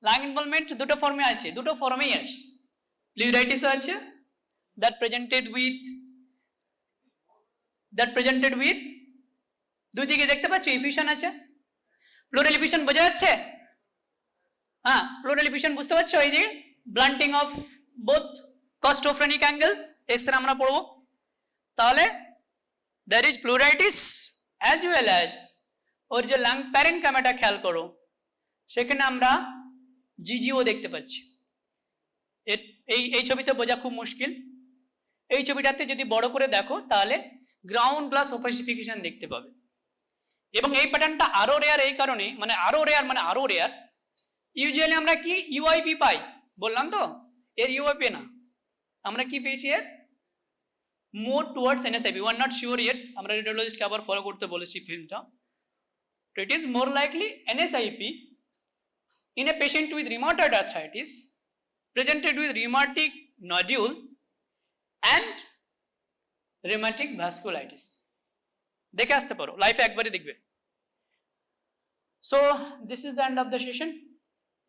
Lung involvement দুটো ফর্মে আছে, দুটো ফর্মেই আছে। প্লিউরাইটিস আছে, that presented with দুই দিকে দেখতে পাচ্ছ ইফিউশন আছে, প্লুরাল ইফিউশন বোঝা যাচ্ছে? হ্যাঁ, প্লুরাল ইফিউশন বুঝতে পারছো? এই যে ব্লান্টিং অফ বোথ কস্টোফ্রেনিক অ্যাঙ্গেল, এক্সরে আমরা পড়বো। তাহলে there is pleuritis as well as ওর যে লাং প্যারেনকাইমাটা খেয়াল করো, সেখানে আমরা জিজিও দেখতে পাচ্ছি। এই ছবিতে বোঝা খুব মুশকিল, এই ছবিটাতে যদি বড় করে দেখো তাহলে গ্রাউন্ড গ্লাস ওপাসিফিকেশন দেখতে পাবে। এবং এই প্যাটার্নটা আরো রেয়ার এই কারণে, মানে আরো রেয়ার, ইউজুয়ালি আমরা কি ইউআইপি পাই, বললাম তো, এর ইউআইপি না, আমরা কি পেয়েছি, এর more towards NSIP. We're not sure yet, আমরা রেডিওলজিস্টকে আবার ফলো করতে বলেছি ফিল্মটা। So it is more likely NSIP in a patient with rheumatoid arthritis presented with rheumatic nodule and rheumatic vasculitis. দেখে আসতে পারো, লাইফে একবারই দেখবে। So this is the end of the session.